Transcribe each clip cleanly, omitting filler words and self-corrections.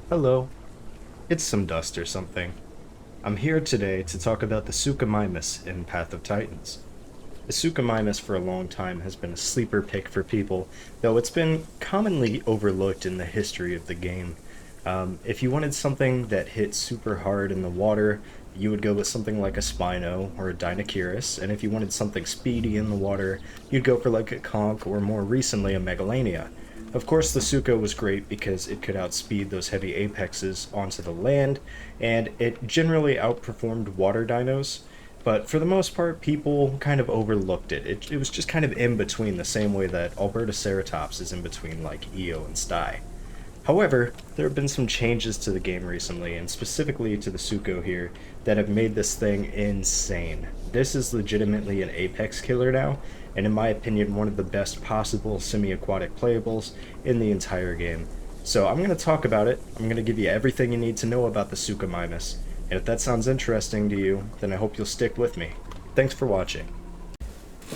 Hello, it's some dust or something. I'm here today to talk about the Suchomimus in Path of Titans. The Suchomimus for a long time has been a sleeper pick for people, though it's been commonly overlooked in the history of the game. If you wanted something that hit super hard in the water, you would go with something like a Spino or a Deinonychus, and if you wanted something speedy in the water, you'd go for like a Conch or more recently a Megalania. Of course, the Sucho was great because it could outspeed those heavy apexes onto the land, and it generally outperformed water dinos. But for the most part, people kind of overlooked it. It was just kind of in between, the same way that Albertoceratops is in between like Eo and Sty. However, there have been some changes to the game recently, and specifically to the Sucho here, that have made this thing insane. This is legitimately an apex killer now, and in my opinion, one of the best possible semi-aquatic playables in the entire game. So I'm going to talk about it. I'm going to give you everything you need to know about the Suchomimus, and if that sounds interesting to you, then I hope you'll stick with me. Thanks for watching.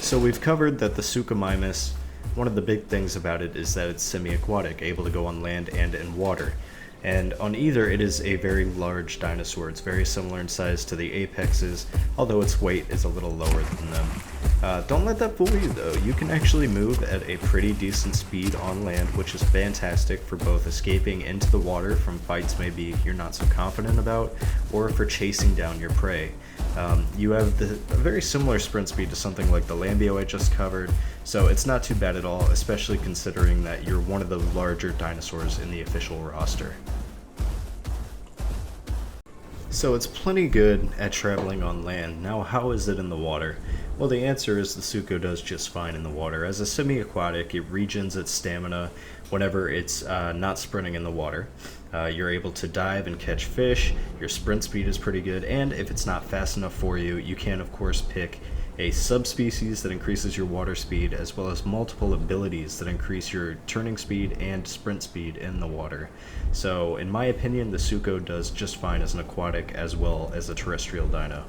So we've covered that the Suchomimus, one of the big things about it is that it's semi-aquatic, able to go on land and in water. And on either, it is a very large dinosaur. It's very similar in size to the apexes, although its weight is a little lower than them. Don't let that fool you though. You can actually move at a pretty decent speed on land, which is fantastic for both escaping into the water from fights maybe you're not so confident about, or for chasing down your prey. You have a very similar sprint speed to something like the Lambio I just covered, so it's not too bad at all, especially considering that you're one of the larger dinosaurs in the official roster. So it's plenty good at traveling on land. Now how is it in the water? Well, the answer is the Sucho does just fine in the water. As a semi-aquatic, it regens its stamina whenever it's not sprinting in the water. You're able to dive and catch fish, your sprint speed is pretty good, and if it's not fast enough for you, you can of course pick a subspecies that increases your water speed, as well as multiple abilities that increase your turning speed and sprint speed in the water. So in my opinion, the Sucho does just fine as an aquatic as well as a terrestrial dino.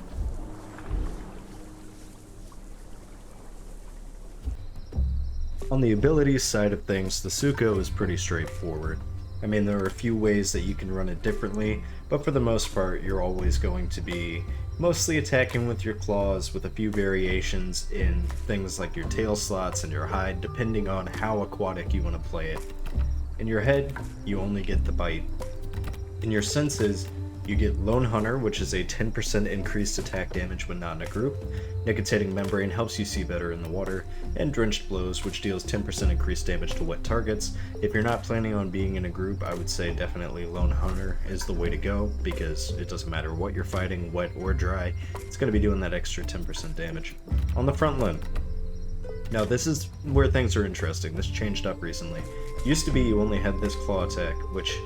On the abilities side of things, the Sucho is pretty straightforward. I mean, there are a few ways that you can run it differently, but for the most part, you're always going to be mostly attacking with your claws, with a few variations in things like your tail slots and your hide, depending on how aquatic you want to play it. In your head, you only get the bite. In your senses, you get Lone Hunter, which is a 10% increased attack damage when not in a group. Nicotinating Membrane helps you see better in the water, and Drenched Blows, which deals 10% increased damage to wet targets. If you're not planning on being in a group, I would say definitely Lone Hunter is the way to go, because it doesn't matter what you're fighting, wet or dry, it's going to be doing that extra 10% damage. On the front limb, now this is where things are interesting. This changed up recently. Used to be you only had this claw attack, which,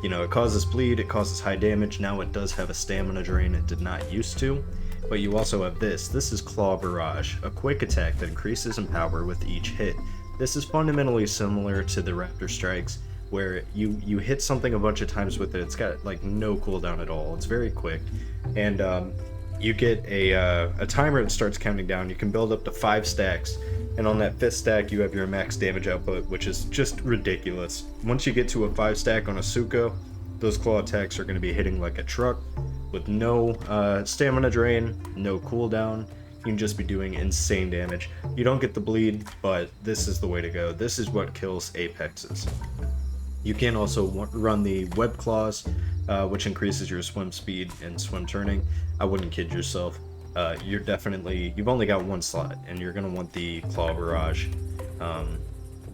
you know, it causes bleed, it causes high damage. Now it does have a stamina drain, it did not used to. But you also have this. This is Claw Barrage, a quick attack that increases in power with each hit. This is fundamentally similar to the Raptor Strikes, where you hit something a bunch of times with it. It's got like no cooldown at all. It's very quick. And you get a timer that starts counting down. You can build up to 5 stacks. And on that 5th stack, you have your max damage output, which is just ridiculous. Once you get to a 5 stack on a Sucho, those claw attacks are going to be hitting like a truck with no stamina drain, no cooldown. You can just be doing insane damage. You don't get the bleed, but this is the way to go. This is what kills apexes. You can also run the Web Claws, which increases your swim speed and swim turning. I wouldn't kid yourself. You've only got one slot, and you're going to want the Claw Barrage.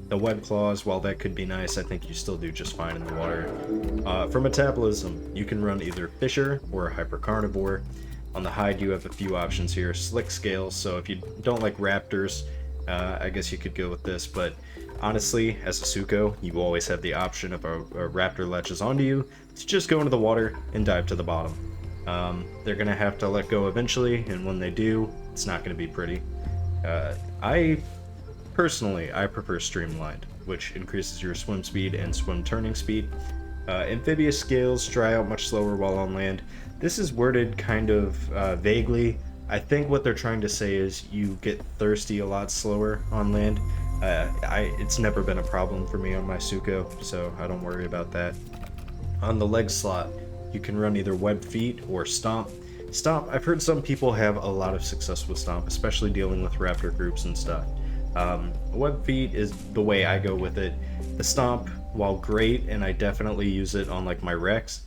The Web Claws, while that could be nice, I think you still do just fine in the water. For metabolism, you can run either Fisher or Hyper Carnivore. On the hide, you have a few options here. Slick Scales, so if you don't like raptors, I guess you could go with this, but honestly, as a Sucho, you always have the option if a raptor latches onto you to just go into the water and dive to the bottom. They're gonna have to let go eventually, and when they do, it's not gonna be pretty. I prefer Streamlined, which increases your swim speed and swim turning speed. Amphibious Scales dry out much slower while on land. This is worded kind of vaguely. I think what they're trying to say is you get thirsty a lot slower on land. It's never been a problem for me on my Sucho, so I don't worry about that. On the leg slot, you can run either web feet or stomp. Stomp, I've heard some people have a lot of success with stomp, especially dealing with raptor groups and stuff. Web feet is the way I go with it. The stomp, while great, and I definitely use it on like my Rex,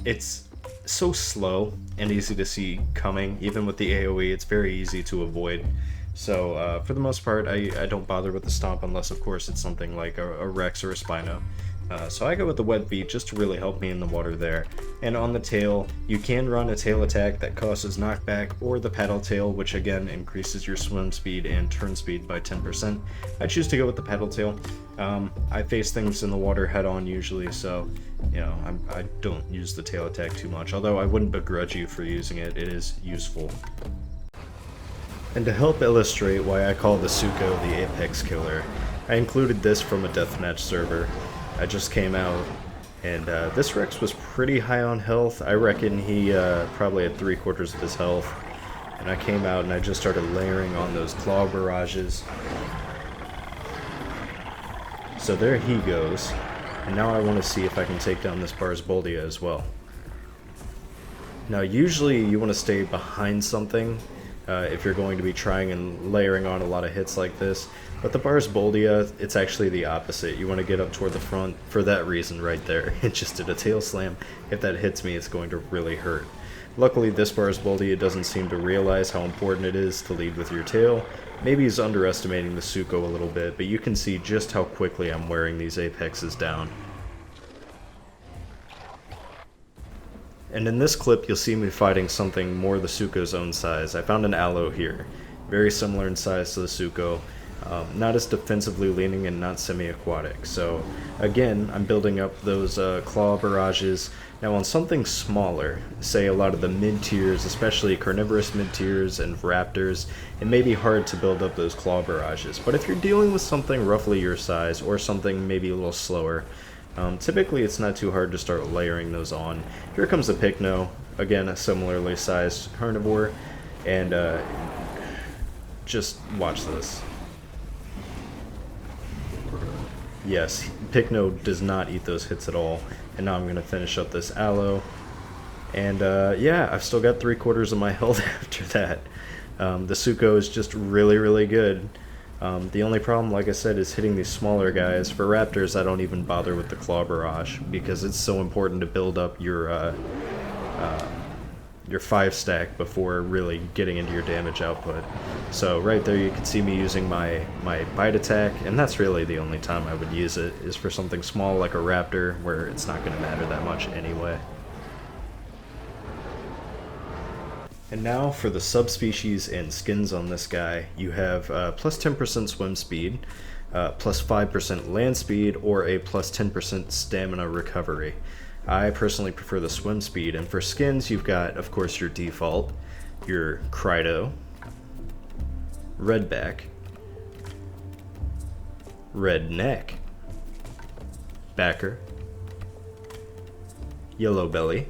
it's so slow and easy to see coming. Even with the AoE, it's very easy to avoid. So for the most part, I don't bother with the stomp unless, of course, it's something like a Rex or a Spino. So I go with the web feet just to really help me in the water there. And on the tail, you can run a tail attack that causes knockback, or the paddle tail, which again increases your swim speed and turn speed by 10%. I choose to go with the paddle tail. I face things in the water head on usually, so you know I don't use the tail attack too much, although I wouldn't begrudge you for using it. It is useful. And to help illustrate why I call the Sucho the Apex Killer, I included this from a deathmatch server. I just came out, and this Rex was pretty high on health. I reckon he probably had 3/4 of his health. And I came out and I just started layering on those claw barrages. So there he goes. And now I want to see if I can take down this Barsboldia as well. Now usually you want to stay behind something if you're going to be trying and layering on a lot of hits like this. But the Barsboldia, it's actually the opposite. You want to get up toward the front for that reason right there. It just did a tail slam. If that hits me, it's going to really hurt. Luckily, this Barsboldia doesn't seem to realize how important it is to lead with your tail. Maybe he's underestimating the Sucho a little bit, but you can see just how quickly I'm wearing these apexes down. And in this clip, you'll see me fighting something more the Sucho's own size. I found an Aloe here, very similar in size to the Sucho. Not as defensively leaning and not semi-aquatic. So again, I'm building up those claw barrages. Now on something smaller, say a lot of the mid-tiers, especially carnivorous mid-tiers and raptors, it may be hard to build up those claw barrages. But if you're dealing with something roughly your size or something maybe a little slower, typically it's not too hard to start layering those on. Here comes the Pycno, again a similarly sized carnivore, and just watch this. Yes, Pycno does not eat those hits at all. And now I'm going to finish up this Aloe. And yeah, I've still got 3/4 of my health after that. The Sucho is just really, really good. The only problem, like I said, is hitting these smaller guys. For raptors, I don't even bother with the claw barrage because it's so important to build up your 5-stack before really getting into your damage output. So right there you can see me using my bite attack, and that's really the only time I would use it, is for something small like a raptor where it's not going to matter that much anyway. And now for the subspecies and skins on this guy, you have plus 10% swim speed, plus 5% land speed, or a plus 10% stamina recovery. I personally prefer the swim speed, and for skins you've got, of course, your default, your Crido, Redback, Redneck, Backer, Yellow Belly,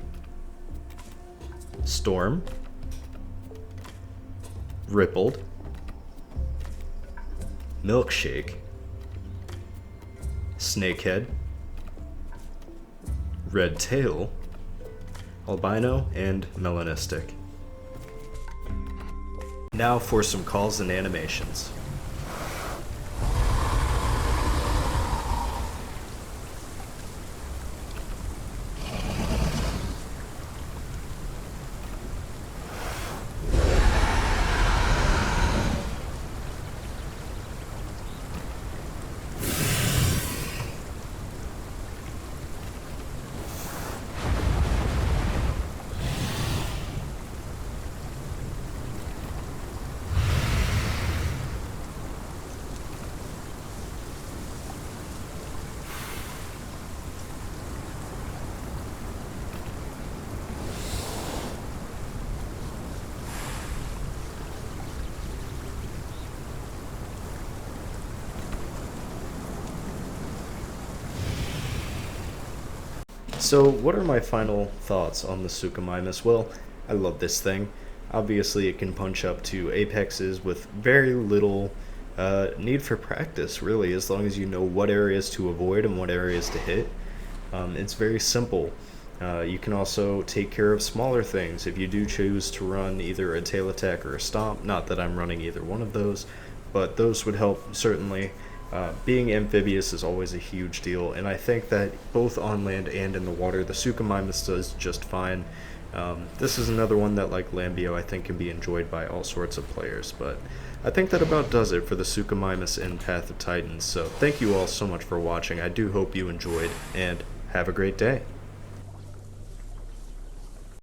Storm, Rippled, Milkshake, Snakehead, Red Tail, Albino, and Melanistic. Now for some calls and animations. So what are my final thoughts on the Suchomimus? Well, I love this thing. Obviously it can punch up to apexes with very little need for practice, really, as long as you know what areas to avoid and what areas to hit. It's very simple. You can also take care of smaller things if you do choose to run either a tail attack or a stomp. Not that I'm running either one of those, but those would help certainly. Being amphibious is always a huge deal, and I think that both on land and in the water, the Suchomimus does just fine. This is another one that, like Lambio, I think can be enjoyed by all sorts of players, but I think that about does it for the Suchomimus in Path of Titans, so thank you all so much for watching. I do hope you enjoyed, and have a great day.